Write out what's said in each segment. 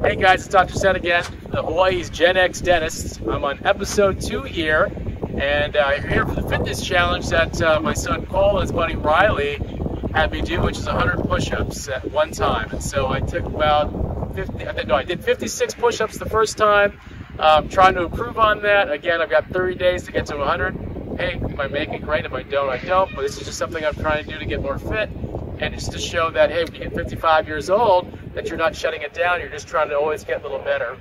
Hey guys, it's Dr. Ced again, the Hawaii's Gen X dentist. I'm on episode 2 here, and I'm here for the fitness challenge that my son Cole and his buddy Riley had me do, which is 100 push-ups at one time. And so I took about 50, I did 56 push-ups the first time, trying to improve on that. Again, I've got 30 days to get to 100. Hey, if I make it, great. If I don't, I don't. But this is just something I'm trying to do to get more fit, and just to show that, hey, when you get 55 years old, that you're not shutting it down, you're just trying to always get a little better.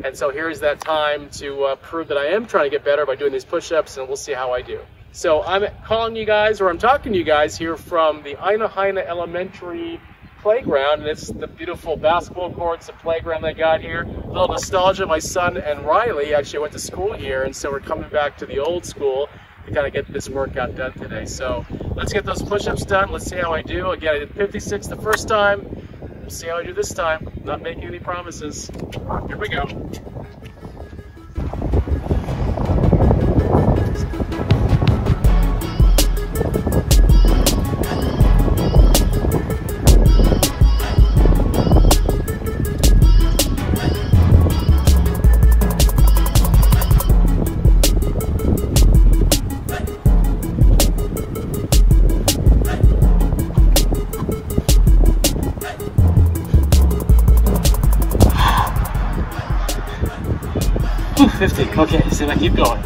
And so here's that time to prove that I am trying to get better by doing these push-ups, and we'll see how I do. So I'm calling you guys, or I'm talking to you guys here from the Aina Haina Elementary playground, and it's the beautiful basketball courts, the playground they got here. A little nostalgia, my son and Riley actually went to school here, and so we're coming back to the old school to kind of get this workout done today. So let's get those push-ups done. Let's see how I do. Again, I did 56 the first time. We'll see how I do this time. Not making any promises. Here we go. Ooh, 50. Okay, so I keep going.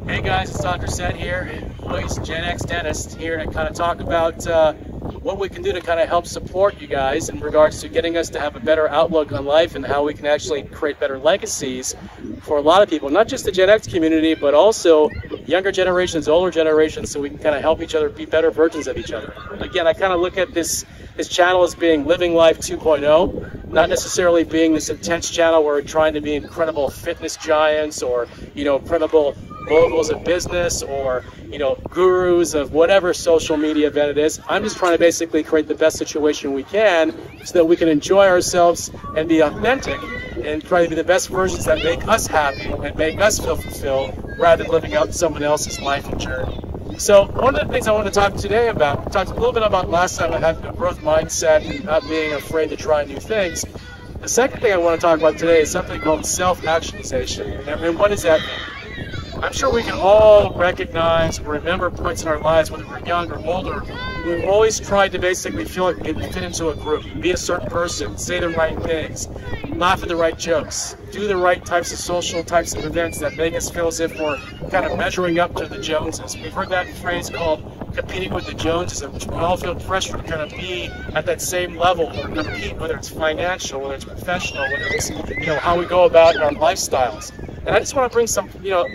Hey guys, it's Dr. Ced here, Hawaii's Gen X dentist, here to kind of talk about what we can do to kind of help support you guys in regards to getting us to have a better outlook on life and how we can actually create better legacies for a lot of people, not just the Gen X community, but also younger generations, older generations, so we can kind of help each other be better versions of each other. Again, I kind of look at this channel as being Living Life 2.0, not necessarily being this intense channel where we're trying to be incredible fitness giants or, you know, incredible moguls of business or, you know, gurus of whatever social media event it is. I'm just trying to basically create the best situation we can so that we can enjoy ourselves and be authentic and try to be the best versions that make us happy and make us feel fulfilled rather than living out someone else's life and journey. So one of the things I want to talk today about, talked a little bit about last time, I had the growth mindset and not being afraid to try new things. The second thing I want to talk about today is something called self-actualization. And what does that mean? I'm sure we can all recognize or remember points in our lives, whether we're young or older, we've always tried to basically feel like we can fit into a group, be a certain person, say the right things, laugh at the right jokes, do the right types of social types of events that make us feel as if we're kind of measuring up to the Joneses. We've heard that phrase called competing with the Joneses, in which we all feel pressure to kind of be at that same level or compete, whether it's financial, whether it's professional, whether it's, you know, how we go about in our lifestyles. And I just want to bring some, you know,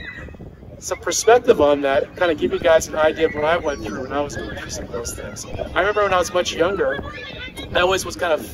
some perspective on that, kind of give you guys an idea of what I went through when I was going through some of those things. I remember when I was much younger, I always was kind of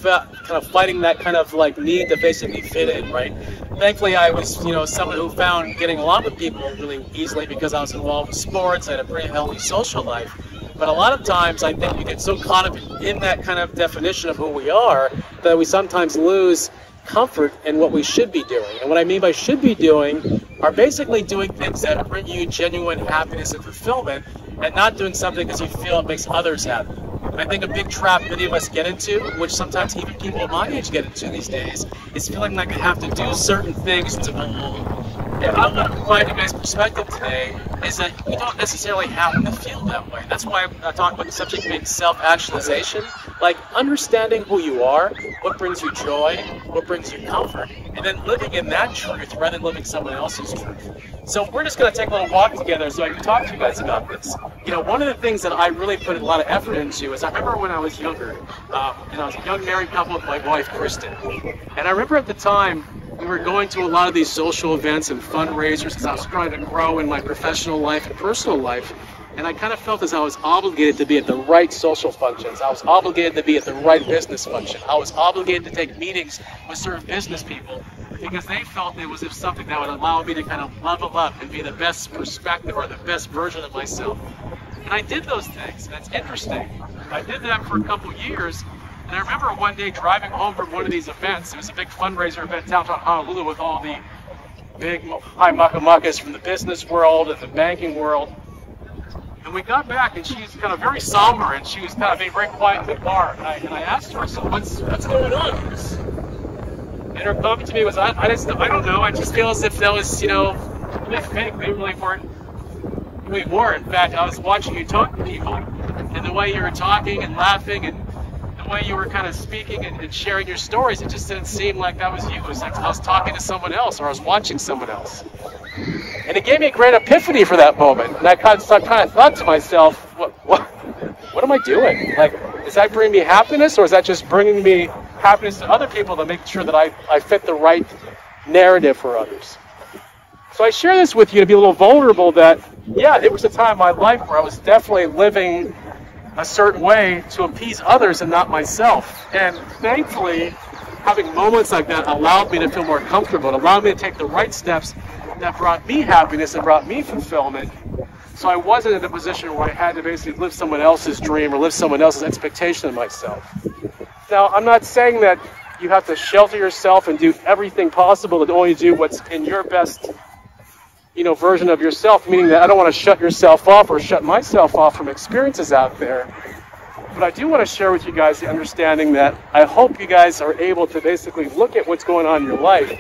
fighting that kind of like need to basically fit in, right? Thankfully, I was, you know, someone who found getting along with people really easily because I was involved with sports. I had a pretty healthy social life. But a lot of times, I think we get so caught up in that kind of definition of who we are that we sometimes lose comfort in what we should be doing. And what I mean by should be doing are basically doing things that bring you genuine happiness and fulfillment, and not doing something because you feel it makes others happy. I think a big trap many of us get into, which sometimes even people my age get into these days, is feeling like they have to do certain things to belong. And I'm going to provide you guys perspective today is that you don't necessarily have to feel that way. That's why I talk about the subject being self-actualization, like understanding who you are, what brings you joy, what brings you comfort, and then living in that truth rather than living someone else's truth. So we're just going to take a little walk together so I can talk to you guys about this. You know, one of the things that I really put a lot of effort into is I remember when I was younger, and I was a young married couple with my wife, Kristen. And I remember at the time, we were going to a lot of these social events and fundraisers because I was trying to grow in my professional life and personal life. And I kind of felt as I was obligated to be at the right social functions. I was obligated to be at the right business function. I was obligated to take meetings with certain business people because they felt it was something that would allow me to kind of level up and be the best perspective or the best version of myself. And I did those things, and it's interesting. I did that for a couple years, and I remember one day driving home from one of these events. It was a big fundraiser event downtown Honolulu with all the big high muckamuckas from the business world and the banking world. And we got back, and she was kind of very somber, and she was kind of being very quiet in the car. And I asked her, so what's going on? And her comment to me was, I don't know. I just feel as if that was, really fake. They really weren't. We were. In fact, I was watching you talk to people, and the way you were talking and laughing, and the way you were kind of speaking and sharing your stories, it just didn't seem like that was you. It was like I was talking to someone else, or I was watching someone else. And it gave me a great epiphany for that moment. And I kind of thought to myself, what am I doing? Like, is that bringing me happiness, or is that just bringing me happiness to other people to make sure that I fit the right narrative for others? So I share this with you to be a little vulnerable that, yeah, there was a time in my life where I was definitely living a certain way to appease others and not myself. And thankfully, having moments like that allowed me to feel more comfortable. It allowed me to take the right steps that brought me happiness and brought me fulfillment. So I wasn't in a position where I had to basically live someone else's dream or live someone else's expectation of myself. Now, I'm not saying that you have to shelter yourself and do everything possible to only do what's in your best version of yourself, meaning that I don't want to shut yourself off or shut myself off from experiences out there. But I do want to share with you guys the understanding that I hope you guys are able to basically look at what's going on in your life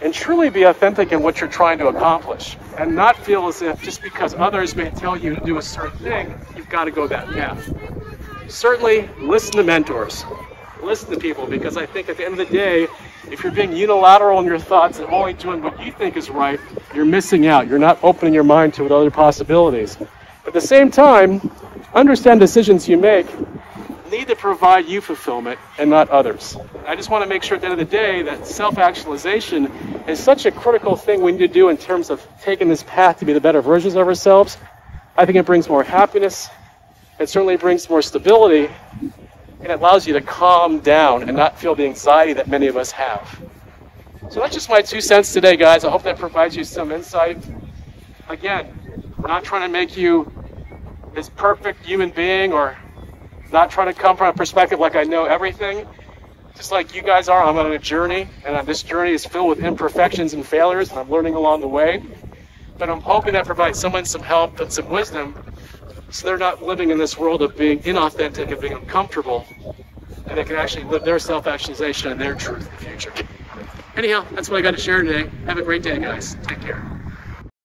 and truly be authentic in what you're trying to accomplish, and not feel as if just because others may tell you to do a certain thing, you've got to go that path. Certainly, listen to mentors. Listen to people, because I think at the end of the day, if you're being unilateral in your thoughts and only doing what you think is right, you're missing out. You're not opening your mind to other possibilities. But at the same time, understand decisions you make need to provide you fulfillment and not others. I just want to make sure at the end of the day that self-actualization is such a critical thing we need to do in terms of taking this path to be the better versions of ourselves. I think it brings more happiness. It certainly brings more stability. And it allows you to calm down and not feel the anxiety that many of us have. So that's just my 2 cents today, guys. I hope that provides you some insight. Again, we're not trying to make you this perfect human being, or not trying to come from a perspective like I know everything. Just like you guys are, I'm on a journey, and this journey is filled with imperfections and failures, and I'm learning along the way. But I'm hoping that provides someone some help and some wisdom, so they're not living in this world of being inauthentic and being uncomfortable, and they can actually live their self-actualization and their truth in the future. Anyhow, that's what I got to share today. Have a great day, guys. Take care.